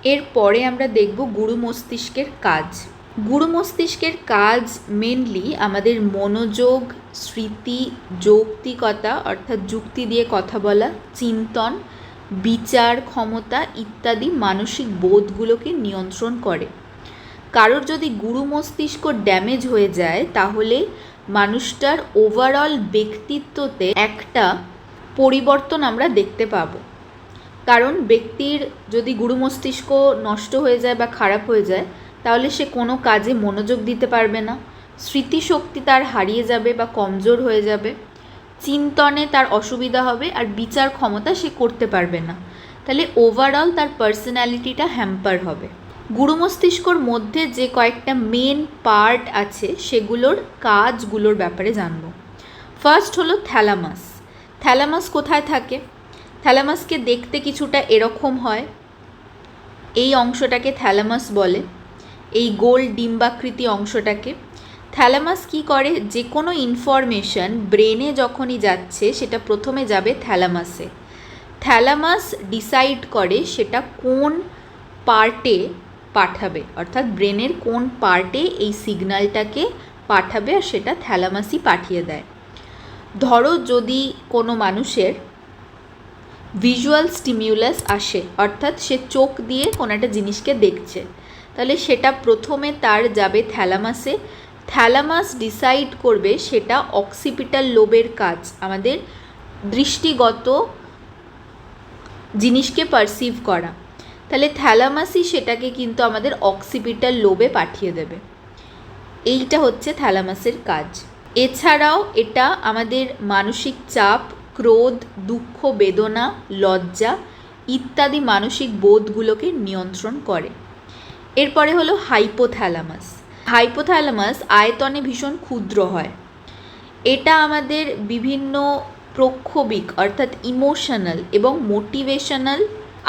এরপরে আমরা দেখব গুরু মস্তিষ্কের কাজ। গুরু মস্তিষ্কের কাজ মেনলি আমাদের মনোযোগ, স্মৃতি, যৌক্তিকতা অর্থাৎ যুক্তি দিয়ে কথা বলা, চিন্তন, বিচার ক্ষমতা ইত্যাদি মানসিক বোধগুলোকে নিয়ন্ত্রণ করে। কারোর যদি গুরু মস্তিষ্ক ড্যামেজ হয়ে যায় তাহলে মানুষটার ওভারঅল ব্যক্তিত্বতে একটা পরিবর্তন আমরা দেখতে পাবো। কারণ ব্যক্তির যদি গুরু মস্তিষ্ক নষ্ট হয়ে যায় বা খারাপ হয়ে যায় তাহলে সে কোনো কাজে মনোযোগ দিতে পারবে না, স্মৃতিশক্তি তার হারিয়ে যাবে বা কমজোর হয়ে যাবে, চিন্তনে তার অসুবিধা হবে, আর বিচার ক্ষমতা সে করতে পারবে না। তাহলে ওভারঅল তার পার্সোনালিটিটা হ্যাম্পার হবে। গুরু মস্তিষ্কর মধ্যে যে কয়েকটা মেন পার্ট আছে সেগুলোর কাজগুলোর ব্যাপারে জানব। ফার্স্ট হলো থ্যালামাস। থ্যালামাস কোথায় থাকে? থ্যালামাসকে দেখতে কিছুটা এরকম হয়, এই অংশটাকে থ্যালামাস বলে, এই গোল ডিম্বাকৃতি অংশটাকে। থ্যালামাস কি করে? যে কোনো ইনফরমেশন ব্রেনে যখনই যাচ্ছে সেটা প্রথমে যাবে থ্যালামাসে। থ্যালামাস ডিসাইড করে সেটা কোন পার্টে পাঠাবে, অর্থাৎ ব্রেনের কোন পার্টে এই সিগন্যালটাকে পাঠাবে, আর সেটা থ্যালামাসই পাঠিয়ে দেয়। ধরো যদি কোনো মানুষের ভিজুয়াল স্টিমিউলাস আসে, অর্থাৎ সে চোখ দিয়ে কোনো একটা জিনিসকে দেখছে, তাহলে সেটা প্রথমে তার যাবে থ্যালামাসে। থ্যালামাস ডিসাইড করবে সেটা অক্সিপিটাল লোবের কাজ, আমাদের দৃষ্টিগত জিনিসকে পারসিভ করা। তাহলে থ্যালামাসই সেটাকে কিন্তু আমাদের অক্সিপিটাল লোবে পাঠিয়ে দেবে। এইটা হচ্ছে থ্যালামাসের কাজ। এছাড়াও এটা আমাদের মানসিক চাপ, ক্রোধ, দুঃখ, বেদনা, লজ্জা ইত্যাদি মানসিক বোধগুলোকে নিয়ন্ত্রণ করে। এরপরে হলো হাইপোথ্যালামাস। হাইপোথ্যালামাস আয়তনে ভীষণ ক্ষুদ্র হয়। এটা আমাদের বিভিন্ন প্রক্ষোভিক অর্থাৎ ইমোশনাল এবং মোটিভেশনাল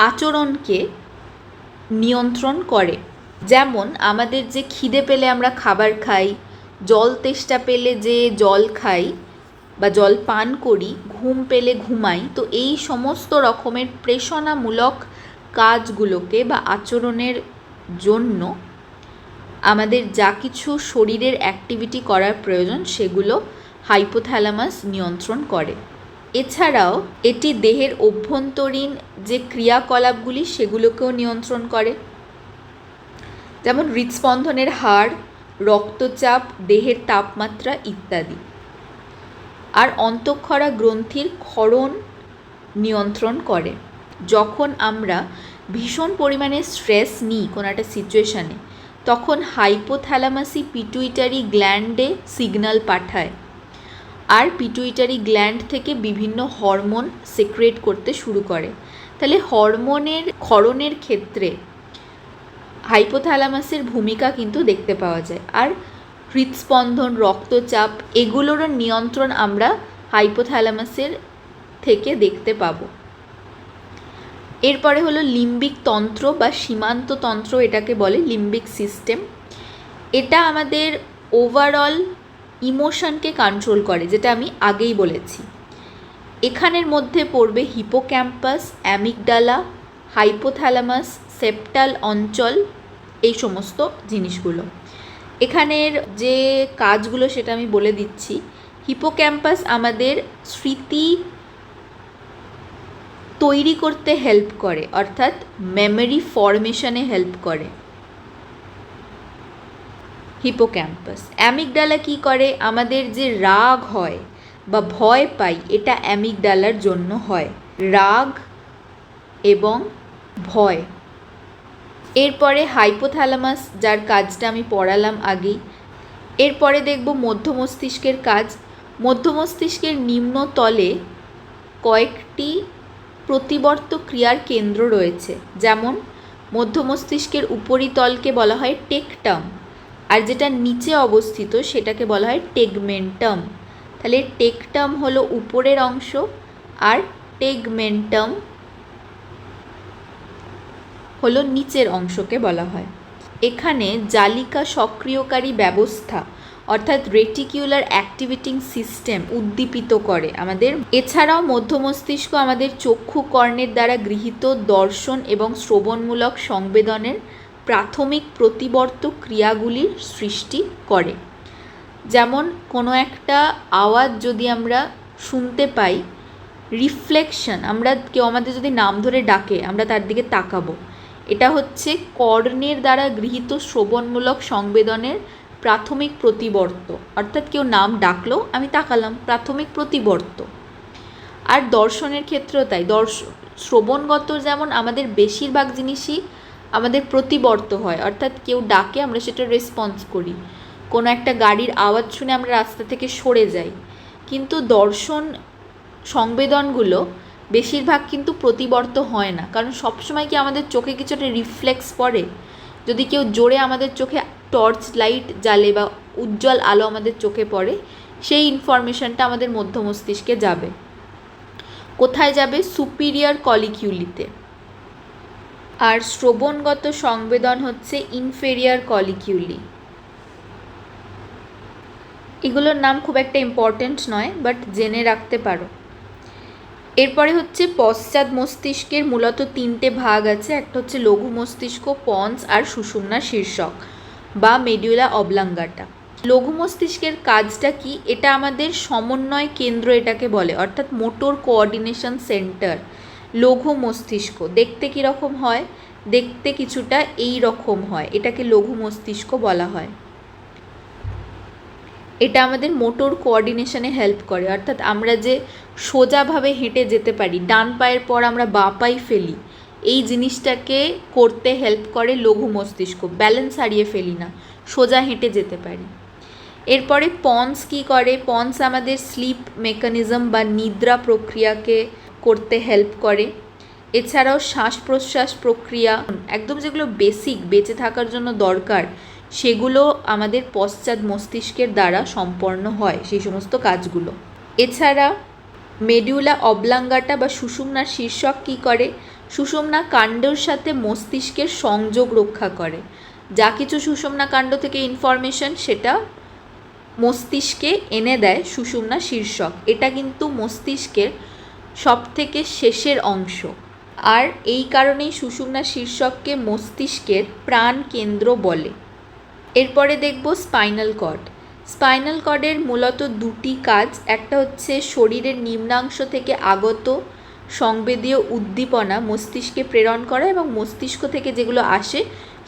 আচরণকে নিয়ন্ত্রণ করে। যেমন আমাদের যে খিদে পেলে আমরা খাবার খাই, জল তেষ্টা পেলে যে জল খাই বা জল পান করি, ঘুম পেলে ঘুমাই, তো এই সমস্ত রকমের প্রেষণামূলক কাজগুলোকে বা আচরণের জন্য আমাদের যা কিছু শরীরের অ্যাক্টিভিটি করার প্রয়োজন সেগুলো হাইপোথ্যালামাস নিয়ন্ত্রণ করে। এছাড়াও এটি দেহের অভ্যন্তরীণ যে ক্রিয়াকলাপগুলি সেগুলোকেও নিয়ন্ত্রণ করে, যেমন হৃদস্পন্দনের হার, রক্তচাপ, দেহের তাপমাত্রা ইত্যাদি। আর অন্তঃক্ষরা গ্রন্থির ক্ষরণ নিয়ন্ত্রণ করে। যখন আমরা ভীষণ পরিমাণে স্ট্রেস নিই কোনো একটা সিচুয়েশানে, তখন হাইপোথ্যালামাসই পিটুইটারি গ্ল্যান্ডে সিগন্যাল পাঠায়, আর পিটুইটারি গ্ল্যান্ড থেকে বিভিন্ন হরমোন সিক্রেট করতে শুরু করে। তাহলে হরমোনের ক্ষরণের ক্ষেত্রে হাইপোথ্যালামাসের ভূমিকা কিন্তু দেখতে পাওয়া যায়। আর হৃদস্পন্দন, রক্তচাপ এগুলোরও নিয়ন্ত্রণ আমরা হাইপোথ্যালামাসের থেকে দেখতে পাবো। এরপরে হলো লিম্বিক তন্ত্র বা সীমান্ত তন্ত্র, এটাকে বলে লিম্বিক সিস্টেম। এটা আমাদের ওভারঅল ইমোশনকে কন্ট্রোল করে, যেটা আমি আগেই বলেছি। এখানের মধ্যে পড়বে হিপোক্যাম্পাস, অ্যামিগডালা, হাইপোথ্যালামাস, সেপ্টাল অঞ্চল, এই সমস্ত জিনিসগুলো। এখানের যে কাজগুলো সেটা আমি বলে দিচ্ছি। হিপোক্যাম্পাস আমাদের স্মৃতি তৈরি করতে হেল্প করে, অর্থাৎ মেমোরি ফরমেশনে হেল্প করে হিপোক্যাম্পাস। অ্যামিগডালা কি করে? আমাদের যে রাগ হয় বা ভয় পাই, এটা অ্যামিগডালার জন্য হয়, রাগ এবং ভয়। এরপরে হাইপোথ্যালামাস, যার কাজটা আমি পড়ালাম আগেই। এরপরে দেখব মধ্য মস্তিষ্কের কাজ। মধ্য মস্তিষ্কের নিম্নতলে কয়েকটি প্রতিবর্ত ক্রিয়ার কেন্দ্র রয়েছে, যেমন মধ্য মস্তিষ্কের উপরিতলকে বলা হয় টেকটাম, আর যেটা নিচে অবস্থিত সেটাকে বলা হয় টেগমেন্টাম। তাহলে টেকটাম হলো উপরের অংশ আর টেগমেন্টাম হলো নিচের অংশকে বলা হয়। এখানে জালিকা সক্রিয়কারী ব্যবস্থা অর্থাৎ রেটিকিউলার অ্যাক্টিভেটিং সিস্টেম উদ্দীপিত করে আমাদের। এছাড়াও মধ্য মস্তিষ্ক আমাদের চক্ষু কর্ণের দ্বারা গৃহীত দর্শন এবং শ্রবণমূলক সংবেদনের প্রাথমিক প্রতিবর্ত ক্রিয়াগুলির সৃষ্টি করে। যেমন কোনো একটা আওয়াজ যদি আমরা শুনতে পাই, রিফ্লেকশন, আমরা কেউ আমাদের যদি নাম ধরে ডাকে আমরা তার দিকে তাকাবো, এটা হচ্ছে কর্ণের দ্বারা গৃহীত শ্রবণমূলক সংবেদনের প্রাথমিক প্রতিবর্ত। অর্থাৎ কেউ নাম ডাকলো, আমি তাকালাম, প্রাথমিক প্রতিবর্ত। আর দর্শনের ক্ষেত্রেও তাই, শ্রবণগত যেমন আমাদের বেশিরভাগ জিনিসই আমাদের প্রতিবর্ত হয়, অর্থাৎ কেউ ডাকে আমরা সেটা রেসপন্স করি। কোনো একটা গাড়ির আওয়াজ শুনে আমরা রাস্তা থেকে সরে যাই। কিন্তু দর্শন সংবেদনগুলো বেশিরভাগ কিন্তু প্রতিবর্ত হয় না, কারণ সবসময় কি আমাদের চোখে কিছু একটা রিফ্লেক্স পড়ে। যদি কেউ জোরে আমাদের চোখে টর্চ লাইট জ্বালে বা উজ্জ্বল আলো আমাদের চোখে পড়ে, সেই ইনফরমেশনটা আমাদের মধ্য মস্তিষ্কে যাবে। কোথায় যাবে? সুপিরিয়র কলিকিউলিতে। আর শ্রবণগত সংবেদন হচ্ছে ইনফেরিয়র কলিকিউলি। এগুলোর নাম খুব একটা ইম্পর্টেন্ট নয়, বাট জেনে রাখতে পারো। এরপরে হচ্ছে পশ্চাৎ মস্তিষ্কের মূলত 3টে ভাগ আছে। একটা হচ্ছে লঘু মস্তিষ্ক, পন্স আর সুষুম্না শীর্ষক বা মেডুলা অবলাঙ্গাটা। লঘু মস্তিষ্কের কাজটা কি? এটা আমাদের সমন্বয় কেন্দ্র এটাকে বলে, অর্থাৎ মোটর কোঅর্ডিনেশন সেন্টার। লঘু মস্তিষ্ক দেখতে কীরকম হয়? দেখতে কিছুটা এই রকম হয়, এটাকে লঘু মস্তিষ্ক বলা হয়। এটা আমাদের মোটর কোঅর্ডিনেশনে হেল্প করে, অর্থাৎ আমরা যে সোজাভাবে হেঁটে যেতে পারি, ডান পায়ের পর আমরা বাঁ পাই ফেলি, এই জিনিসটাকে করতে হেল্প করে লঘু মস্তিষ্ক। ব্যালেন্স হারিয়ে ফেলি না, সোজা হেঁটে যেতে পারি। এরপরে পন্স কি করে? পন্স আমাদের স্লিপ মেকানিজম বা নিদ্রা প্রক্রিয়াকে করতে হেল্প করে। এছাড়াও শ্বাস প্রশ্বাস প্রক্রিয়া, একদম যেগুলো বেসিক বেঁচে থাকার জন্য দরকার, সেগুলো আমাদের পশ্চাৎ মস্তিষ্কের দ্বারা সম্পন্ন হয়, সেই সমস্ত কাজগুলো। এছাড়া মেডুলা অবলাঙ্গাটা বা সুষুম্নার শীর্ষক কী করে? সুষুম্না কাণ্ডের সাথে মস্তিষ্কের সংযোগ রক্ষা করে। যা কিছু সুষুম্না কাণ্ড থেকে ইনফরমেশন সেটা মস্তিষ্কে এনে দেয় সুষুম্না শীর্ষক। এটা কিন্তু মস্তিষ্কের সবথেকে শেষের অংশ, আর এই কারণেই সুষুম্না শীর্ষককে মস্তিষ্কের প্রাণ কেন্দ্র বলে। এরপরে দেখব স্পাইনাল কর্ড। স্পাইনাল কর্ডের মূলত 2টি কাজ। একটা হচ্ছে শরীরের নিম্নাংশ থেকে আগত সংবেদীয় উদ্দীপনা মস্তিষ্কে প্রেরণ করা, এবং মস্তিষ্ক থেকে যেগুলো আসে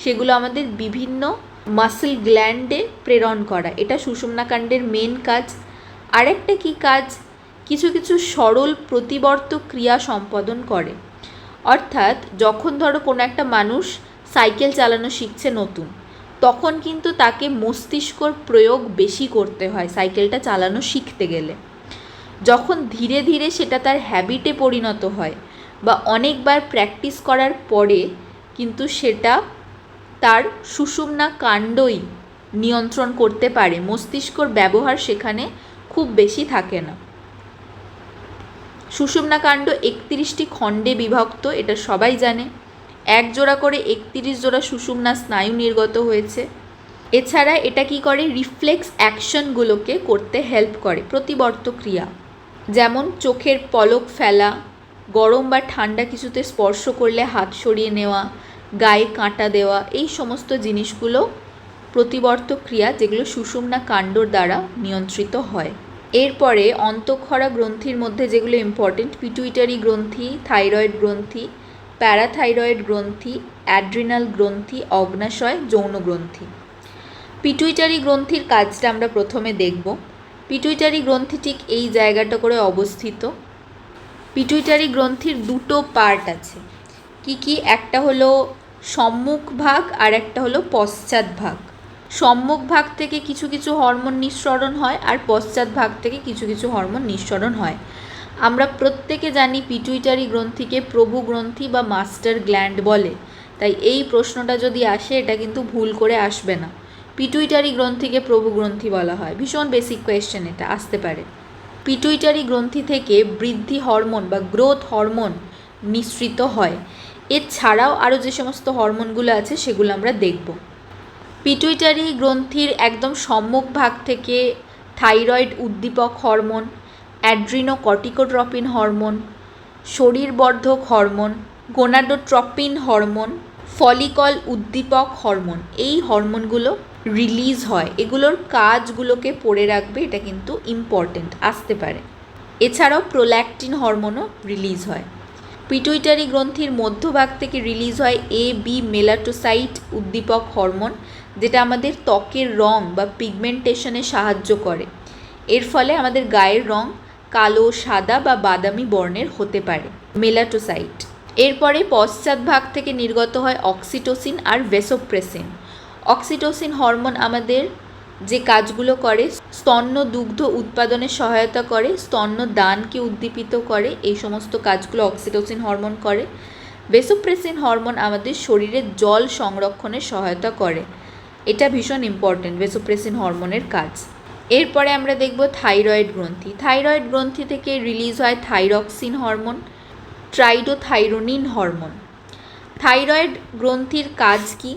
সেগুলো আমাদের বিভিন্ন মাসল গ্ল্যান্ডে প্রেরণ করা। এটা সুষুম্নাকাণ্ডের মেন কাজ। আরেকটা কি কাজ? কিছু কিছু সরল প্রতিবর্ত ক্রিয়া সম্পাদন করে। অর্থাৎ যখন ধরো কোনো একটা মানুষ সাইকেল চালানো শিখছে নতুন, তখন কিন্তু তাকে মস্তিষ্কর প্রয়োগ বেশি করতে হয় সাইকেলটা চালানো শিখতে গেলে। যখন ধীরে ধীরে সেটা তার হ্যাবিটে পরিণত হয় বা অনেকবার প্র্যাকটিস করার পরে কিন্তু সেটা তার সুষুম্না কাণ্ডই নিয়ন্ত্রণ করতে পারে, মস্তিষ্কর ব্যবহার সেখানে খুব বেশি থাকে না। সুষুম্না কাণ্ড 31টি খণ্ডে বিভক্ত, এটা সবাই জানে। 1 জোড়া করে 31 জোড়া সুষুম্না স্নায়ু নির্গত হয়েছে। এছাড়া এটা কি করে? রিফ্লেক্স অ্যাকশনগুলোকে করতে হেল্প করে, প্রতিবর্ত ক্রিয়া। যেমন চোখের পলক ফেলা, গরম বা ঠান্ডা কিছুতে স্পর্শ করলে হাত সরিয়ে নেওয়া, গায়ে কাঁটা দেওয়া, এই সমস্ত জিনিসগুলো প্রতিবর্ত ক্রিয়া, যেগুলো সুষুম্না কাণ্ডর দ্বারা নিয়ন্ত্রিত হয়। এরপরে অন্তঃক্ষরা গ্রন্থির মধ্যে যেগুলো ইম্পর্টেন্ট: পিটুইটারি গ্রন্থি, থাইরয়েড গ্রন্থি, প্যারাথাইরয়েড গ্রন্থি, অ্যাড্রিনাল গ্রন্থি, অগ্নাশয়, যৌন গ্রন্থি। পিটুইটারি গ্রন্থির কাজটা আমরা প্রথমে দেখব। পিটুইটারি গ্রন্থি ঠিক এই জায়গাটা করে অবস্থিত। পিটুইটারি গ্রন্থির 2টো পার্ট আছে। কি কি? একটা হলো সম্মুখ ভাগ আর একটা হলো পশ্চাৎ ভাগ। সম্মুখ ভাগ থেকে কিছু কিছু হরমোন নিঃসরণ হয়, আর পশ্চাৎ ভাগ থেকে কিছু কিছু হরমোন নিঃসরণ হয়। আমরা প্রত্যেকে জানি পিটুইটারি গ্রন্থিকে প্রভু গ্রন্থি বা মাস্টার গ্ল্যান্ড বলে, তাই এই প্রশ্নটা যদি আসে এটা কিন্তু ভুল করে আসবে না। পিটুইটারি গ্রন্থিকে প্রভু গ্রন্থি বলা হয়, ভীষণ বেসিক কোয়েশ্চেন, এটা আসতে পারে। পিটুইটারি গ্রন্থি থেকে বৃদ্ধি হরমোন বা গ্রোথ হরমোন নিঃসৃত হয়। এছাড়াও আরও যে সমস্ত হরমোনগুলো আছে সেগুলো আমরা দেখব। পিটুইটারি গ্রন্থির একদম সম্মুখ ভাগ থেকে থাইরয়েড উদ্দীপক হরমোন, অ্যাড্রিনোকর্টিকোট্রপিন হরমোন, শরীরবর্ধক হরমোন, গোনাডোট্রপিন হরমোন, ফলিকল উদ্দীপক হরমোন, এই হরমোনগুলো রিলিজ হয়। এগুলোর কাজগুলোকে পড়ে রাখবে, এটা কিন্তু ইম্পর্টেন্ট, আসতে পারে। এছাড়াও প্রোল্যাক্টিন হরমোনও রিলিজ হয়। পিটুইটারি গ্রন্থির মধ্যভাগ থেকে রিলিজ হয় বি মেলাটোসাইট উদ্দীপক হরমোন, যেটা আমাদের ত্বকের রং বা পিগমেন্টেশনে সাহায্য করে। এর ফলে আমাদের গায়ের রং কালো, সাদা বা বাদামি বর্ণের হতে পারে, মেলাটোসাইট। এরপরে পশ্চাৎভাগ থেকে নির্গত হয় অক্সিটোসিন আর ভেসোপ্রেসিন। অক্সিটোসিন হরমোন আমাদের যে কাজগুলো করে, স্তন্য দুগ্ধ উৎপাদনে সহায়তা করে, স্তন্য দানকে উদ্দীপিত করে, এই সমস্ত কাজগুলো অক্সিটোসিন হরমোন করে। ভেসোপ্রেসিন হরমোন আমাদের শরীরের জল সংরক্ষণে সহায়তা করে, এটা ভীষণ ইম্পর্টেন্ট ভেসোপ্রেসিন হরমোনের কাজ। এরপরে আমরা দেখব থাইরয়েড গ্রন্থি। থাইরয়েড গ্রন্থি থেকে রিলিজ হয় থাইরক্সিন হরমোন, ট্রাইডোথাইরোনিন হরমোন। থাইরয়েড গ্রন্থির কাজ কি?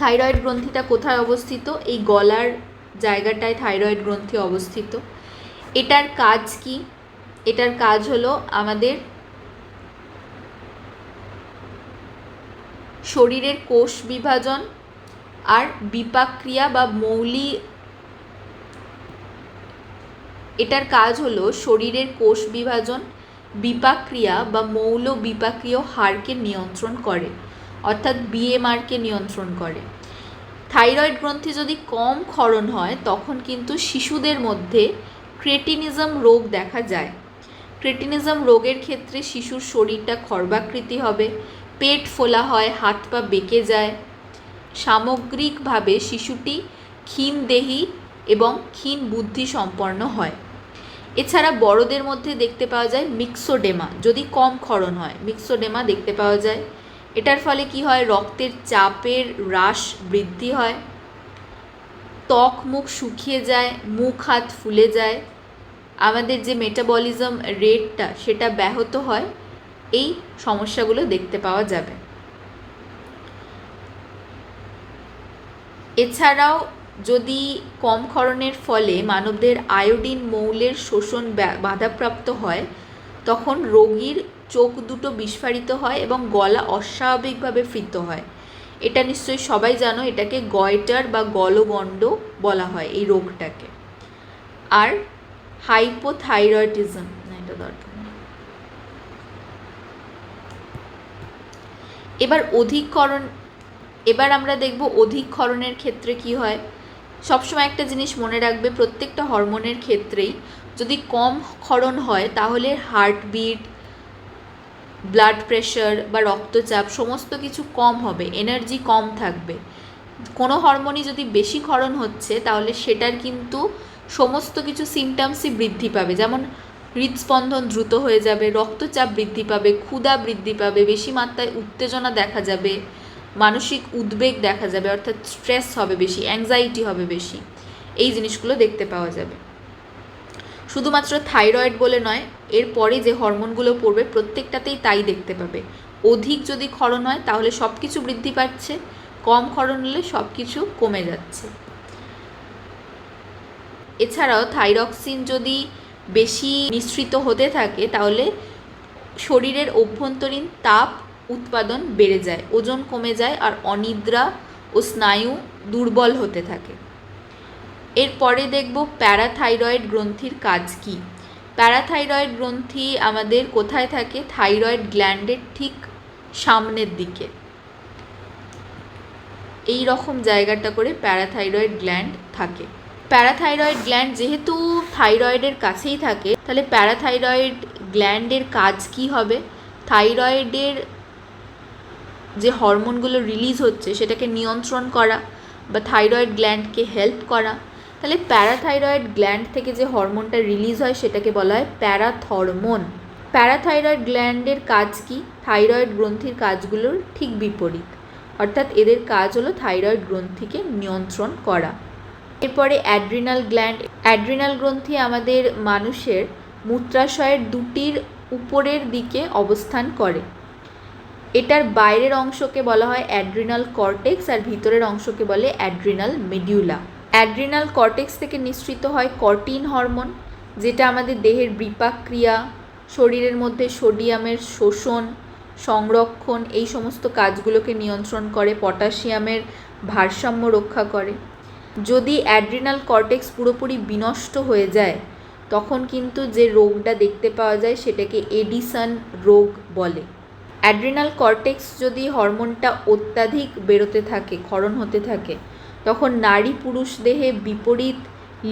থাইরয়েড গ্রন্থিটা কোথায় অবস্থিত? এই গলার জায়গাটায় থাইরয়েড গ্রন্থি অবস্থিত। এটার কাজ কি? এটার কাজ হলো আমাদের শরীরের কোষ বিভাজন আর বিপাক্রিয়া বা মৌলি এটার কাজ হলো শরীরের কোষ বিভাজন, বিপাক্রিয়া বা মৌল বিপাকীয় হারকে নিয়ন্ত্রণ করে, অর্থাৎ বিএমআরকে নিয়ন্ত্রণ করে। থাইরয়েড গ্রন্থি যদি কম ক্ষরণ হয় তখন কিন্তু শিশুদের মধ্যে ক্রেটিনিজম রোগ দেখা যায়। ক্রেটিনিজম রোগের ক্ষেত্রে শিশুর শরীরটা খর্বাকৃতি হবে, পেট ফোলা হয়, হাত পা বেঁকে যায়। সামগ্রিকভাবে শিশুটি ক্ষীণদেহী এবং ক্ষীণ বুদ্ধি সম্পন্ন হয়। এছাড়া বড়দের মধ্যে দেখতে পাওয়া যায় মিক্সোডেমা, যদি কম ক্ষরণ হয় মিক্সোডেমা দেখতে পাওয়া যায়। এটার ফলে কি হয়? রক্তের চাপের হ্রাস বৃদ্ধি হয়, ত্বক মুখ শুকিয়ে যায়, মুখ হাত ফুলে যায়, আমাদের যে মেটাবলিজম রেটটা সেটা ব্যাহত হয়। এই সমস্যাগুলো দেখতে পাওয়া যাবে। এছাড়াও যদি কম ক্ষরণের ফলে মানবদের আয়োডিন মৌলের শোষণ বাধাপ্রাপ্ত হয়, তখন রোগীর চোখ দুটো বিস্ফারিত হয় এবং গলা অস্বাভাবিকভাবে ফিত হয়। এটা নিশ্চয়ই সবাই জানো, এটাকে গয়টার বা গলগণ্ড বলা হয় এই রোগটাকে। আর হাইপোথাইরয়েডিজম, না এটা দরকার নেই। এবার আমরা দেখব অধিক ক্ষরণের ক্ষেত্রে কি হয়। সবসময় একটা জিনিস মনে রাখবে, প্রত্যেকটা হরমোনের ক্ষেত্রেই যদি কম ক্ষরণ হয় তাহলে হার্টবিট, ব্লাড প্রেশার বা রক্তচাপ সমস্ত কিছু কম হবে, এনার্জি কম থাকবে। কোনো হরমোনই যদি বেশি ক্ষরণ হচ্ছে তাহলে সেটার কিন্তু সমস্ত কিছু সিমটমসই বৃদ্ধি পাবে, যেমন হৃদস্পন্দন দ্রুত হয়ে যাবে, রক্তচাপ বৃদ্ধি পাবে, ক্ষুধা বৃদ্ধি পাবে, বেশি মাত্রায় উত্তেজনা দেখা যাবে, মানসিক উদ্বেগ দেখা যাবে, অর্থাৎ স্ট্রেস হবে বেশি, অ্যাংজাইটি হবে বেশি, এই জিনিসগুলো দেখতে পাওয়া যাবে। শুধুমাত্র থাইরয়েড বলে নয়, এরপরে যে হরমোনগুলো পড়বে প্রত্যেকটাতেই তাই দেখতে পাবে। অধিক যদি ক্ষরণ হয় তাহলে সব কিছু বৃদ্ধি পাচ্ছে, কম ক্ষরণ হলে সব কিছু কমে যাচ্ছে। এছাড়াও থাইরক্সিন যদি বেশি নিঃসৃত হতে থাকে তাহলে শরীরের অভ্যন্তরীণ তাপ উৎপাদন বেড়ে যায়, ওজন কমে যায় আর অনিদ্রা ও স্নায়ু দুর্বল হতে থাকে। এরপরে দেখব প্যারাথাইরয়েড গ্রন্থির কাজ কি। প্যারাথাইরয়েড গ্রন্থি আমাদের কোথায় থাকে? থাইরয়েড গ্ল্যান্ডের ঠিক সামনের দিকে, এই রকম জায়গাটা করে প্যারাথাইরয়েড গ্ল্যান্ড থাকে। প্যারাথাইরয়েড গ্ল্যান্ড যেহেতু থাইরয়েডের কাছেই থাকে, তাহলে প্যারাথাইরয়েড গ্ল্যান্ডের কাজ কি হবে? থাইরয়েডের যে হরমোনগুলো রিলিজ হচ্ছে সেটাকে নিয়ন্ত্রণ করা বা থাইরয়েড গ্ল্যান্ডকে হেল্প করা। তাহলে প্যারাথাইরয়েড গ্ল্যান্ড থেকে যে হরমোনটা রিলিজ হয় সেটাকে বলা হয় প্যারাথরমোন। প্যারাথাইরয়েড গ্ল্যান্ডের কাজ কি? থাইরয়েড গ্রন্থির কাজগুলোর ঠিক বিপরীত, অর্থাৎ এদের কাজ হলো থাইরয়েড গ্রন্থিকে নিয়ন্ত্রণ করা। এরপরে অ্যাড্রিনাল গ্ল্যান্ড। অ্যাড্রিনাল গ্রন্থি আমাদের মানুষের মূত্রাশয়ের দুটির উপরের দিকে অবস্থান করে। এটার বাইরের অংশকে বলা হয় অ্যাড্রিনাল কর্টেক্স আর ভিতরের অংশকে বলে অ্যাড্রিনাল মেডিউলা। অ্যাড্রিনাল কর্টেক্স থেকে নিঃসৃত হয় কর্টিন হরমোন, যেটা আমাদের দেহের বিপাক ক্রিয়া, শরীরের মধ্যে সোডিয়ামের শোষণ, সংরক্ষণ, এই সমস্ত কাজগুলোকে নিয়ন্ত্রণ করে, পটাশিয়ামের ভারসাম্য রক্ষা করে। যদি অ্যাড্রিনাল কর্টেক্স পুরোপুরি বিনষ্ট হয়ে যায় তখন কিন্তু যে রোগটা দেখতে পাওয়া যায় সেটাকে এডিসন রোগ বলে। অ্যাড্রিনাল কর্টেক্স যদি হরমোনটা অত্যাধিক বেরোতে থাকে, ক্ষরণ হতে থাকে, তখন নারী পুরুষ দেহে বিপরীত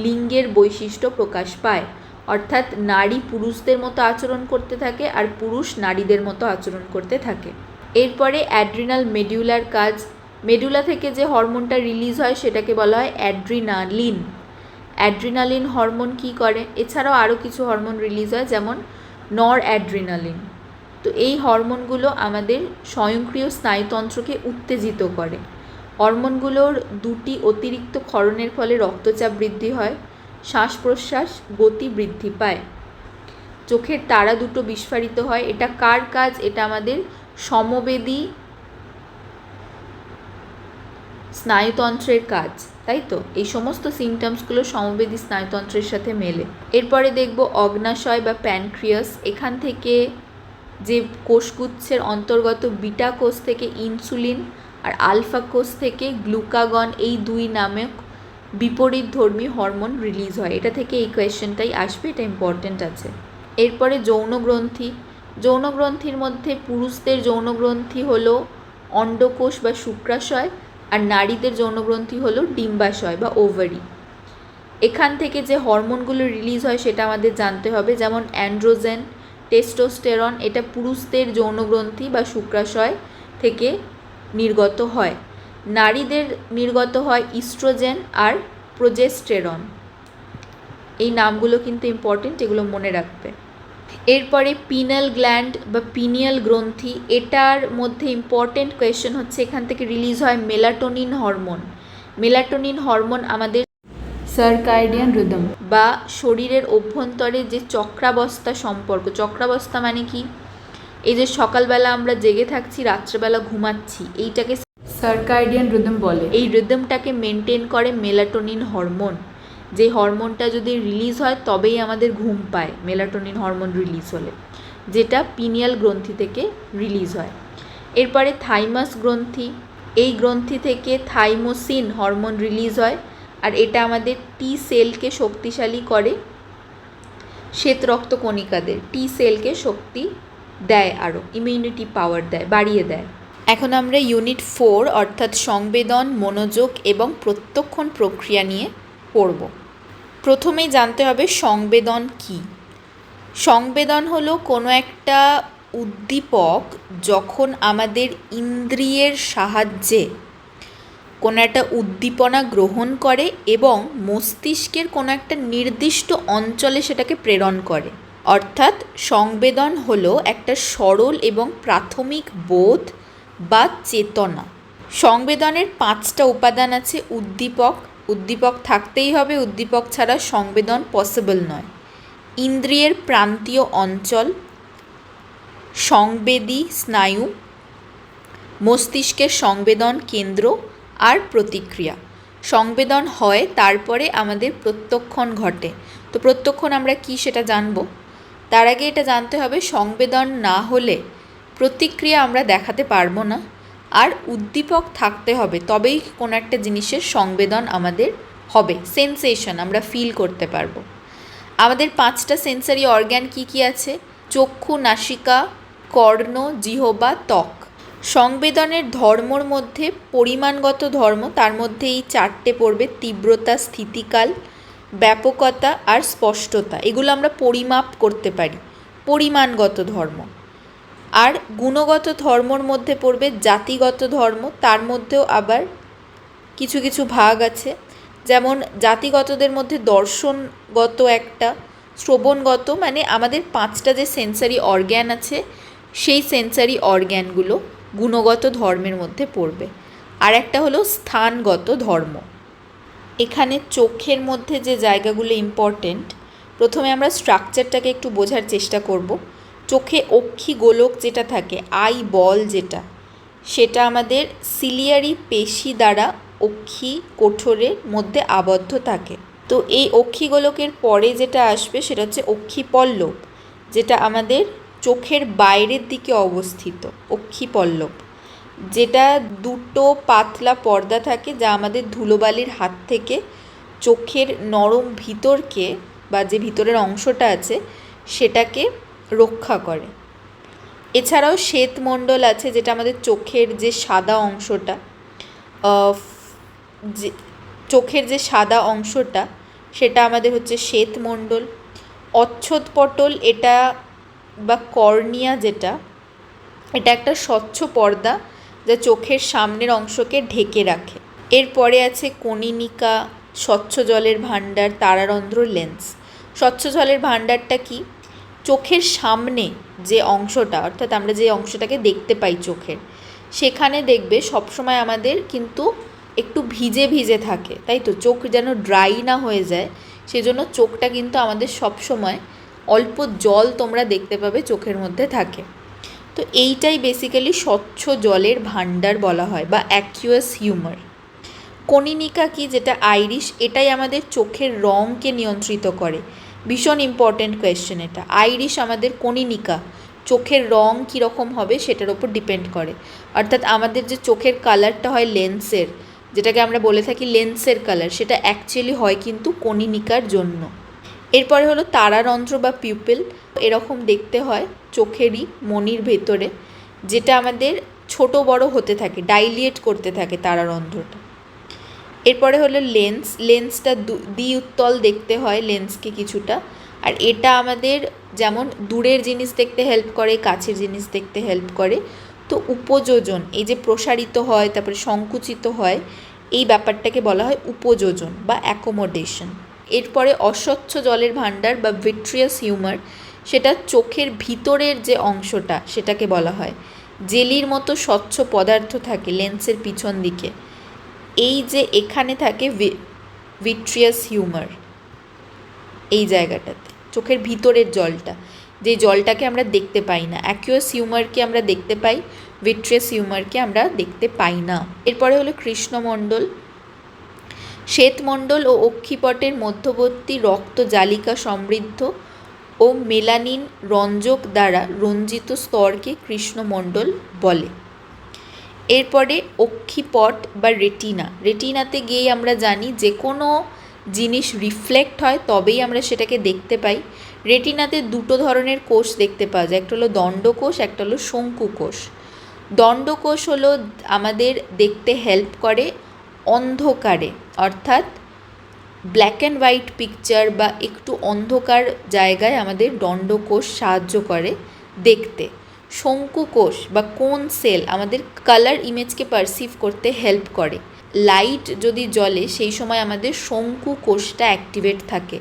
লিঙ্গের বৈশিষ্ট্য প্রকাশ পায়, অর্থাৎ নারী পুরুষদের মতো আচরণ করতে থাকে আর পুরুষ নারীদের মতো আচরণ করতে থাকে। এরপরে অ্যাড্রিনাল মেডিউলার কাজ। মেডুলা থেকে যে হরমোনটা রিলিজ হয় সেটাকে বলা হয় অ্যাড্রিনালিন। অ্যাড্রিনালিন হরমোন কী করে? এছাড়াও আরও কিছু হরমোন রিলিজ হয়, যেমন নর অ্যাড্রিনালিন। তো এই হরমোনগুলো আমাদের স্বয়ংক্রিয় স্নায়ুতন্ত্রকে উত্তেজিত করে। হরমোনগুলোর দুটি অতিরিক্ত ক্ষরণের ফলে রক্তচাপ বৃদ্ধি হয়, শ্বাস প্রশ্বাস গতি বৃদ্ধি পায়, চোখের তারা দুটো বিস্ফারিত হয়। এটা কার কাজ? এটা আমাদের সমবেদী স্নায়ুতন্ত্রের কাজ, তাই তো? এই সমস্ত সিমটমসগুলো সমবেদী স্নায়ুতন্ত্রের সাথে মেলে। এরপরে দেখব অগ্নাশয় বা প্যানক্রিয়াস। এখান থেকে যে কোষগুচ্ছের অন্তর্গত বিটা কোষ থেকে ইনসুলিন আর আলফা কোষ থেকে গ্লুকাগন, এই দুই নামে বিপরীতধর্মী হরমোন রিলিজ হয়। এটা থেকে এই কোয়েশ্চেনটাই আসবে, এটা ইম্পর্টেন্ট আছে। এরপরে যৌনগ্রন্থি। যৌনগ্রন্থির মধ্যে পুরুষদের যৌনগ্রন্থি হলো অন্ডকোষ বা শুক্রাশয়, আর নারীদের যৌনগ্রন্থি হলো ডিম্বাশয় বা ওভারি। এখান থেকে যে হরমোনগুলো রিলিজ হয় সেটা আমাদের জানতে হবে, যেমন অ্যান্ড্রোজেন, টেস্টোস্টেরন, এটা পুরুষদের যৌনগ্রন্থি বা শুক্রাশয় থেকে নির্গত হয়। নারীদের নির্গত হয় ইস্ট্রোজেন আর প্রোজেস্টেরন। এই নামগুলো কিন্তু ইম্পর্টেন্ট, এগুলো মনে রাখবে। এরপরে পিনাল গ্ল্যান্ড বা পিনিয়াল গ্রন্থি। এটার মধ্যে ইম্পর্টেন্ট কোয়েশ্চেন হচ্ছে, এখান থেকে রিলিজ হয় মেলাটোনিন হরমোন। মেলাটোনিন হরমোন আমাদের সার্কাডিয়ান রিদম বা শরীরের অভ্যন্তরে যে চক্রাবস্থা সম্পর্ক, চক্রাবস্থা মানে কি? এই যে সকালবেলা আমরা জেগে থাকছি, রাত্রেবেলা ঘুমাচ্ছি, এইটাকে সার্কাডিয়ান রিদম বলে। এই রিদমটাকে মেনটেন করে মেলাটোনিন হরমোন। যে হরমোনটা যদি রিলিজ হয় তবেই আমাদের ঘুম পায়, মেলাটোনিন হরমোন রিলিজ হলে, যেটা পিনিয়াল গ্রন্থি থেকে রিলিজ হয়। এরপরে থাইমাস গ্রন্থি। এই গ্রন্থি থেকে থাইমোসিন হরমোন রিলিজ হয়, আর এটা আমাদের টি সেলকে শক্তিশালী করে, শ্বেত রক্ত কণিকাদের টি সেলকে শক্তি দেয়, আরও ইমিউনিটি পাওয়ার দেয়, বাড়িয়ে দেয়। এখন আমরা ইউনিট 4 অর্থাৎ সংবেদন, মনোযোগ এবং প্রত্যক্ষণ প্রক্রিয়া নিয়ে পড়ব। প্রথমেই জানতে হবে সংবেদন কি। সংবেদন হলো কোনো একটা উদ্দীপক যখন আমাদের ইন্দ্রিয়ের সাহায্যে কোনো একটা উদ্দীপনা গ্রহণ করে এবং মস্তিষ্কের কোনো একটা নির্দিষ্ট অঞ্চলে সেটাকে প্রেরণ করে। অর্থাৎ সংবেদন হলো একটা সরল এবং প্রাথমিক বোধ বা চেতনা। সংবেদনের 5টা উপাদান আছে। উদ্দীপক, উদ্দীপক থাকতেই হবে, উদ্দীপক ছাড়া সংবেদন পসিবল নয়। ইন্দ্রিয়ের প্রান্তীয় অঞ্চল, সংবেদী স্নায়ু, মস্তিষ্কের সংবেদন কেন্দ্র আর প্রতিক্রিয়া। সংবেদন হয়, তারপরে আমাদের প্রত্যক্ষণ ঘটে। তো প্রত্যক্ষণ আমরা কি সেটা জানব। তার আগে এটা জানতে হবে সংবেদন না হলে প্রতিক্রিয়া আমরা দেখাতে পারবো না, আর উদ্দীপক থাকতে হবে, তবেই কোনো একটা জিনিসের সংবেদন আমাদের হবে, সেন্সেশন আমরা ফিল করতে পারবো। আমাদের 5টা সেন্সারি অর্গ্যান কি কি আছে? চক্ষু, নাসিকা, কর্ণ, জিহ্বা, ত্বক। সংবেদনের ধর্মর মধ্যে পরিমাণগত ধর্ম, তার মধ্যে এই 4টে পড়বে: তীব্রতা, স্থিতিকাল, ব্যাপকতা আর স্পষ্টতা। এগুলো আমরা পরিমাপ করতে পারি, পরিমাণগত ধর্ম। আর গুণগত ধর্মর মধ্যে পড়বে জাতিগত ধর্ম, তার মধ্যেও আবার কিছু কিছু ভাগ আছে। যেমন জাতিগতদের মধ্যে দর্শনগত একটা, শ্রবণগত, মানে আমাদের 5টা যে সেন্সারি অর্গ্যান আছে সেই সেন্সারি অর্গ্যানগুলো গুণগত ধর্মের মধ্যে পড়বে। আর একটা হলো স্থানগত ধর্ম। এখানে চোখের মধ্যে যে জায়গাগুলো ইম্পর্টেন্ট, প্রথমে আমরা স্ট্রাকচারটাকে একটু বোঝার চেষ্টা করব। চোখে অক্ষি গোলক যেটা থাকে, আই বল যেটা, সেটা আমাদের সিলিয়ারি পেশি দ্বারা অক্ষি কোঠরের মধ্যে আবদ্ধ থাকে। তো এই অক্ষি গোলকের পরে যেটা আসবে সেটা হচ্ছে অক্ষি পল্লব, যেটা আমাদের চোখের বাইরের দিকে অবস্থিত। অক্ষি পল্লব যেটা দুটো পাতলা পর্দা থাকে, যা আমাদের ধুলোবালির হাত থেকে চোখের নরম ভিতরকে বা যে ভিতরের অংশটা আছে সেটাকে রক্ষা করে। এছাড়াও শ্বেতমণ্ডল আছে, যেটা আমাদের চোখের যে সাদা অংশটা, যে চোখের যে সাদা অংশটা সেটা আমাদের হচ্ছে শ্বেতমণ্ডল। অচ্ছদপটল এটা বা কর্নিয়া যেটা, এটা একটা স্বচ্ছ পর্দা যা চোখের সামনের অংশকে ঢেকে রাখে। এরপরে আছে কনীনিকা, স্বচ্ছ জলের ভাণ্ডার, তারারন্ধ্র, লেন্স। স্বচ্ছ জলের ভাণ্ডারটা কি? চোখের সামনে যে অংশটা, অর্থাৎ আমরা যে অংশটাকে দেখতে পাই চোখের, সেখানে দেখবে সবসময় আমাদের কিন্তু একটু ভিজে ভিজে থাকে, তাই তো? চোখ যেন ড্রাই না হয়ে যায়, সেজন্য চোখটা কিন্তু আমাদের সবসময় অল্প জল তোমরা দেখতে পাবে চোখের মধ্যে থাকে। তো এইটাই বেসিক্যালি স্বচ্ছ জলের ভাণ্ডার বলা হয় বা অ্যাকুয়াস হিউমার। কনীনিকা কি? যেটা আইরিশ, এটাই আমাদের চোখের রঙকে নিয়ন্ত্রিত করে। ভীষণ ইম্পর্ট্যান্ট কোয়েশ্চেন এটা। আইরিশ আমাদের কনীনিকা, চোখের রঙ কীরকম হবে সেটার ওপর ডিপেন্ড করে। অর্থাৎ আমাদের যে চোখের কালারটা হয় লেন্সের, যেটাকে আমরা বলে থাকি লেন্সের কালার, সেটা অ্যাকচুয়ালি হয় কিন্তু কনীনিকার জন্য। এরপরে হলো তারারন্ধ্র বা পিউপিল। এরকম দেখতে হয় চোখেরই মনির ভেতরে, যেটা আমাদের ছোট বড় হতে থাকে, ডাইলিয়েট করতে থাকে তারারন্ধ্রটা। এরপরে হলো লেন্স। লেন্সটা দ্বিউত্তল দেখতে হয় লেন্সকে কিছুটা, আর এটা আমাদের যেমন দূরের জিনিস দেখতে হেল্প করে, কাছের জিনিস দেখতে হেল্প করে। তো উপযোজন, এই যে প্রসারিত হয় তারপরে সংকুচিত হয়, এই ব্যাপারটাকে বলা হয় উপযোজন বা অ্যাকোমোডেশন। এরপরে অস্বচ্ছ জলের ভাণ্ডার বা ভিট্রিয়াস হিউমার, সেটা চোখের ভিতরের যে অংশটা সেটাকে বলা হয়। জেলির মতো স্বচ্ছ পদার্থ থাকে লেন্সের পিছন দিকে, এই যে এখানে থাকে ভিট্রিয়াস হিউমার, এই জায়গাটাতে চোখের ভিতরের জলটা, যে জলটাকে আমরা দেখতে পাই না। অ্যাকুয়াস হিউমারকে আমরা দেখতে পাই, ভিট্রিয়াস হিউমারকে আমরা দেখতে পাই না। এরপরে হলো কৃষ্ণমণ্ডল। শ্বেতমণ্ডল ও অক্ষিপটের মধ্যবর্তী রক্ত জালিকা সমৃদ্ধ ও মেলানিন রঞ্জক দ্বারা রঞ্জিত স্তরকে কৃষ্ণমণ্ডল বলে। এরপরে অক্ষিপট বা রেটিনা। রেটিনাতে গিয়ে আমরা জানি যে কোনো জিনিস রিফ্লেক্ট হয় তবেই আমরা সেটাকে দেখতে পাই। রেটিনাতে দুটো ধরনের কোষ দেখতে পাওয়া যায়, একটা হলো দণ্ডকোষ, একটা হলো শঙ্কু কোষ। দণ্ডকোষ হলো আমাদের দেখতে হেল্প করে অন্ধকারে, অর্থাৎ ব্ল্যাক অ্যান্ড হোয়াইট পিকচার বা একটু অন্ধকার জায়গায় আমাদের দণ্ডকোষ সাহায্য করে দেখতে। শঙ্কু কোষ বা কোন সেল আমাদের কালার ইমেজকে পারসিভ করতে হেল্প করে। লাইট যদি জ্বলে সেই সময় আমাদের শঙ্কু কোষটা অ্যাক্টিভেট থাকে,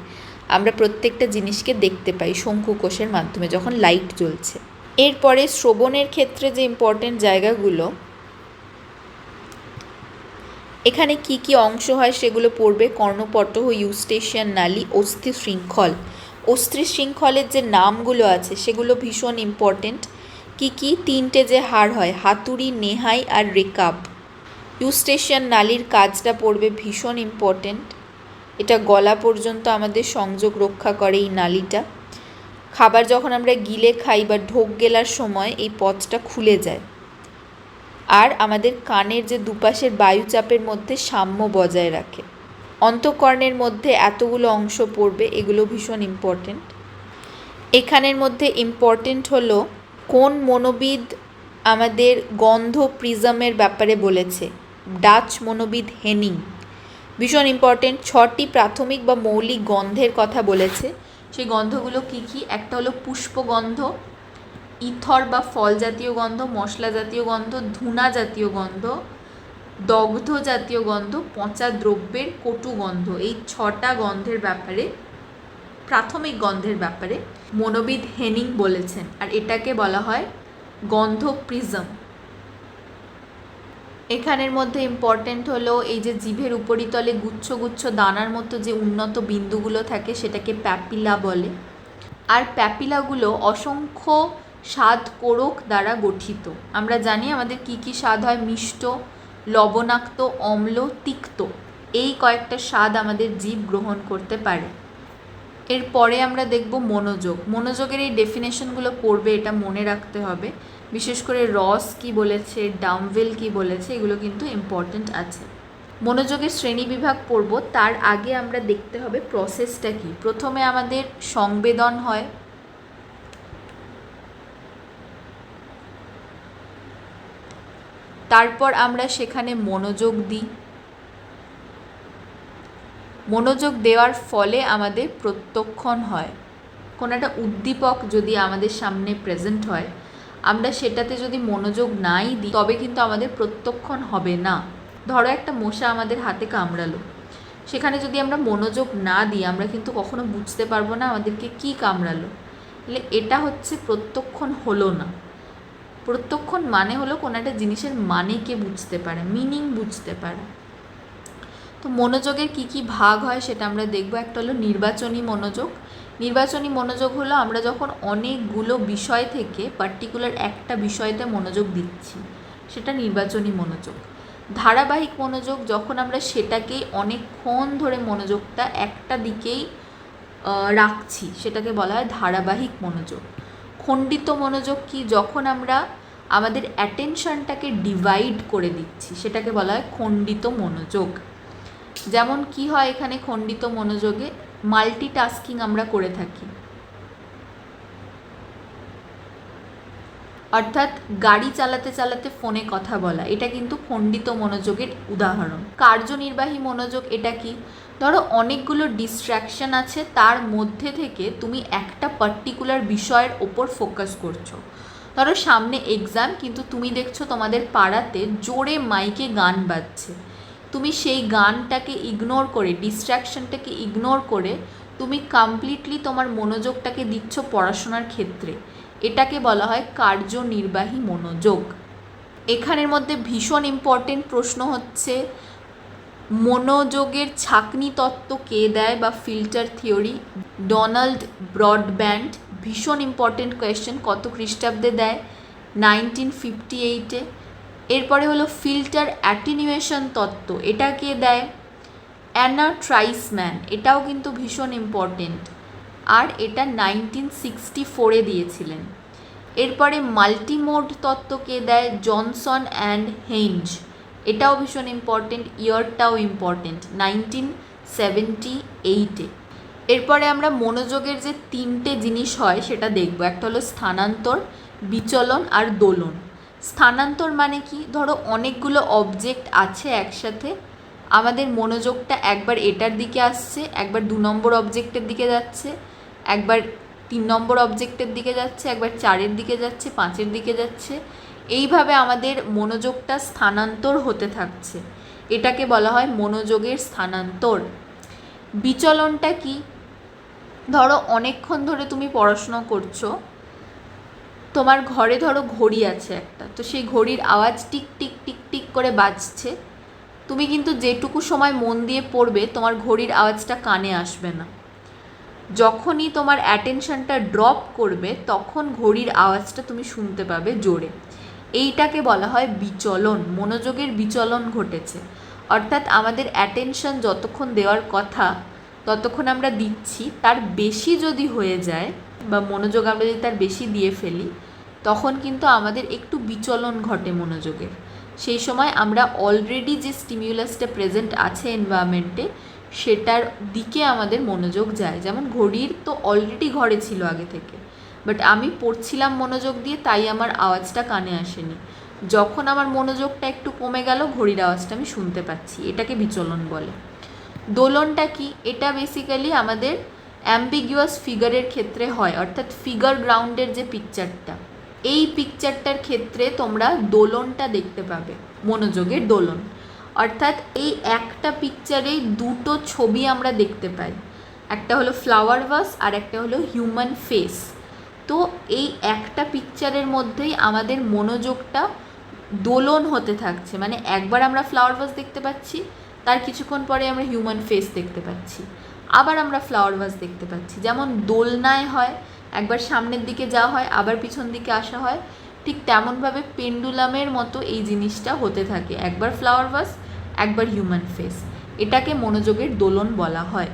আমরা প্রত্যেকটা জিনিসকে দেখতে পাই শঙ্কু কোষের মাধ্যমে যখন লাইট জ্বলছে। এরপরে শ্রবণের ক্ষেত্রে যে ইম্পর্টেন্ট জায়গাগুলো, এখানে কি কি অংশ হয় সেগুলো পড়বে। কর্ণপটহ, ইউস্টেশিয়ান নালী, অস্থি শৃঙ্খল। অস্থি শৃঙ্খলের যে নামগুলো আছে সেগুলো ভীষণ ইম্পর্টেন্ট। কি কি? তিনটে যে হাড় হয়, হাতুড়ি, নেহাই আর রেকাব। ইউস্টেশিয়ান নালীর কাজটা পড়বে, ভীষণ ইম্পর্টেন্ট। এটা গলা পর্যন্ত আমাদের সংযোগ রক্ষা করে এই নালীটা। খাবার যখন আমরা গিলে খাই বা ঢোক গেলার সময় এই পথটা খুলে যায়, আর আমাদের কানের যে দুপাশের বায়ুচাপের মধ্যে সাম্য বজায় রাখে। অন্তঃকর্ণের মধ্যে এতগুলো অংশ পড়বে, এগুলো ভীষণ ইম্পর্টেন্ট। এখানের মধ্যে ইম্পর্টেন্ট হলো কোন মনোবিদ আমাদের গন্ধ প্রিজমের ব্যাপারে বলেছে? ডাচ মনোবিদ হেনিং। ভীষণ ইম্পর্টেন্ট। 6টি প্রাথমিক বা মৌলিক গন্ধের কথা বলেছে। সেই গন্ধগুলো কি কি? একটা হলো পুষ্পগন্ধ, ইথর বা ফল জাতীয় গন্ধ, মশলা জাতীয় গন্ধ, ধূনা জাতীয় গন্ধ, দগ্ধ জাতীয় গন্ধ, পচা দ্রব্যের কটু গন্ধ। এই 6টা গন্ধের ব্যাপারে, প্রাথমিক গন্ধের ব্যাপারে মনোবিদ হেনিং বলেছেন, আর এটাকে বলা হয় গন্ধ প্রিজম। এখানের মধ্যে ইম্পর্টেন্ট হলো এই যে জিভের উপরিতলে গুচ্ছ গুচ্ছ দানার মতো যে উন্নত বিন্দুগুলো থাকে সেটাকে প্যাপিলা বলে। আর প্যাপিলাগুলো অসংখ্য স্বাদ কোরক দ্বারা গঠিত। আমরা জানি আমাদের কি কি স্বাদ হয়, মিষ্ট, লবণাক্ত, অম্ল, তিক্ত, এই কয়েকটা স্বাদ আমাদের জীব গ্রহণ করতে পারে। এরপরে আমরা দেখব মনোযোগ। মনোযোগের এই ডেফিনেশনগুলো পড়বে, এটা মনে রাখতে হবে। বিশেষ করে রস কি বলেছে, ডামভেল কি বলেছে, এগুলো কিন্তু ইম্পর্ট্যান্ট আছে। মনোযোগের শ্রেণীবিভাগ পড়ব, তার আগে আমরা দেখতে হবে প্রসেসটা কি। প্রথমে আমাদের সংবেদন হয়, তারপর আমরা সেখানে মনোযোগ দিই। মনোযোগ দেওয়ার ফলে আমাদের প্রত্যক্ষণ হয়। কোনো একটা উদ্দীপক যদি আমাদের সামনে প্রেজেন্ট হয়, আমরা সেটাতে যদি মনোযোগ নাই দিই তবে কিন্তু আমাদের প্রত্যক্ষণ হবে না। ধরো একটা মশা আমাদের হাতে কামড়ালো, সেখানে যদি আমরা মনোযোগ না দিই আমরা কিন্তু কখনো বুঝতে পারবো না আমাদেরকে কি কামড়ালো। তাহলে এটা হচ্ছে প্রত্যক্ষণ হলো না। প্রত্যক্ষণ মানে হলো কোনো একটা জিনিসের মানেকে বুঝতে পারে, মিনিং বুঝতে পারে। তো মনোযোগের কি কি ভাগ হয় সেটা আমরা দেখব। একটা হলো নির্বাচনী মনোযোগ। নির্বাচনী মনোযোগ হলো আমরা যখন অনেকগুলো বিষয় থেকে পার্টিকুলার একটা বিষয়তে মনোযোগ দিচ্ছি, সেটা নির্বাচনী মনোযোগ। ধারাবাহিক মনোযোগ, যখন আমরা সেটাকেই অনেকক্ষণ ধরে মনোযোগটা একটা দিকেই রাখছি, সেটাকে বলা হয় ধারাবাহিক মনোযোগ। খণ্ডিত মনোযোগ কি, যখন আমরা আমাদের অ্যাটেনশনটাকে ডিভাইড করে দিচ্ছি, সেটাকে বলা হয় খণ্ডিত মনোযোগ। যেমন কি হয় এখানে খণ্ডিত মনোযোগে, মাল্টিটাস্কিং আমরা করে থাকি। অর্থাৎ গাড়ি চালাতে চালাতে ফোনে কথা বলা, এটা কিন্তু খণ্ডিত মনোযোগের উদাহরণ। কার্যনির্বাহী মনোযোগ এটা কি, ধরো অনেকগুলো ডিস্ট্র্যাকশন আছে, তার মধ্যে থেকে তুমি একটা পার্টিকুলার বিষয়ের ওপর ফোকাস করছো। ধরো সামনে এক্সাম, কিন্তু তুমি দেখছো তোমাদের পাড়াতে জোরে মাইকে গান বাজছে, তুমি সেই গানটাকে ইগনোর করে, ডিস্ট্র্যাকশনটাকে ইগনোর করে তুমি কমপ্লিটলি তোমার মনোযোগটাকে দিচ্ছ পড়াশোনার ক্ষেত্রে, এটাকে বলা হয় কার্যনির্বাহী মনোযোগ। এখানের মধ্যে ভীষণ ইম্পর্টেন্ট প্রশ্ন হচ্ছে মনোযোগের ছাঁকনি তত্ত্ব কে দেয় বা ফিল্টার থিওরি। ডোনাল্ড ব্রডব্যান্ড, ভীষণ ইম্পর্টেন্ট কোয়েশ্চেন, কত খ্রিস্টাব্দে দেয়, 1958-এ। এরপরে হলো ফিল্টার অ্যাটিনিউয়েশন তত্ত্ব, এটা কে দেয়, অ্যানা ট্রাইসম্যান, এটাও কিন্তু ভীষণ ইম্পর্টেন্ট, আর এটা 1964-এ দিয়েছিলেন। এরপরে মাল্টিমোড তত্ত্ব কে দেয়, জনসন অ্যান্ড হেইঞ্জ, এটাও ভীষণ ইম্পর্টেন্ট, ইয়ারটাও ইম্পর্টেন্ট, 1978-এ। এরপরে আমরা মনোযোগের যে তিনটে জিনিস হয় সেটা দেখব। একটা হলো স্থানান্তর, বিচলন আর দোলন। স্থানান্তর মানে কি, ধরো অনেকগুলো অবজেক্ট আছে একসাথে, আমাদের মনোযোগটা একবার এটার দিকে আসছে, একবার 2 নম্বর অবজেক্টের দিকে যাচ্ছে, একবার 3 নম্বর অবজেক্টের দিকে যাচ্ছে, একবার 4-এর দিকে যাচ্ছে, 5-এর দিকে যাচ্ছে, এইভাবে আমাদের মনোযোগটা স্থানান্তর হতে থাকছে, এটাকে বলা হয় মনোযোগের স্থানান্তর। বিচলনটা কি, ধরো অনেকক্ষণ ধরে তুমি পড়াশোনা করছো, তোমার ঘরে ধরো ঘড়ি আছে একটা, তো সেই ঘড়ির আওয়াজ টিক টিক টিক টিক করে বাজছে, তুমি কিন্তু যেটুকু সময় মন দিয়ে পড়বে তোমার ঘড়ির আওয়াজটা কানে আসবে না। যখনই তোমার অ্যাটেনশনটা ড্রপ করবে তখন ঘড়ির আওয়াজটা তুমি শুনতে পাবে জোরে, এইটাকে বলা হয় বিচলন। মনোযোগের বিচলন ঘটেছে, অর্থাৎ আমাদের অ্যাটেনশন যতক্ষণ দেওয়ার কথা ততক্ষণ আমরা দিচ্ছি, তার বেশি যদি হয়ে যায় বা মনোযোগ আমরা যদি তার বেশি দিয়ে ফেলি তখন কিন্তু আমাদের একটু বিচলন ঘটে মনোযোগের। সেই সময় আমরা অলরেডি যে স্টিমিউলাসটা প্রেজেন্ট আছে এনভায়রনমেন্টে সেটার দিকে আমাদের মনোযোগ যায়। যেমন ঘড়ির তো অলরেডি ঘরে ছিল আগে থেকে, বাট আমি পড়ছিলাম মনোযোগ দিয়ে, তাই আমার আওয়াজটা কানে আসেনি। যখন আমার মনোযোগটা একটু কমে গেল ঘড়ির আওয়াজটা আমি শুনতে পাচ্ছি, এটাকে বিচলন বলে। দোলনটা কি, এটা বেসিক্যালি আমাদের অ্যাম্বিগুয়াস ফিগারের ক্ষেত্রে হয়, অর্থাৎ ফিগার গ্রাউন্ডের যে পিকচারটা, এই পিকচারটার ক্ষেত্রে তোমরা দোলনটা দেখতে পাবে, মনোযোগের দোলন। অর্থাৎ এই একটা পিকচারেই দুটো ছবি আমরা দেখতে পাই, একটা হলো ফ্লাওয়ার ভাস আর একটা হলো হিউম্যান ফেস। তো এই একটা পিকচারের মধ্যেই আমাদের মনোযোগটা দোলন হতে থাকছে, মানে একবার আমরা ফ্লাওয়ার ভাস দেখতে পাচ্ছি, তার কিছুক্ষণ পরে আমরা হিউম্যান ফেস দেখতে পাচ্ছি, আবার আমরা ফ্লাওয়ার ভাস দেখতে পাচ্ছি। যেমন দোলনায় হয় একবার সামনের দিকে যাওয়া হয়, আবার পিছন দিকে আসা হয়। ঠিক তেমনভাবে পেন্ডুলামের মতো এই জিনিসটা হতে থাকে, একবার ফ্লাওয়ার ভাস, একবার হিউম্যান ফেস। এটাকে মনোযোগের দোলন বলা হয়।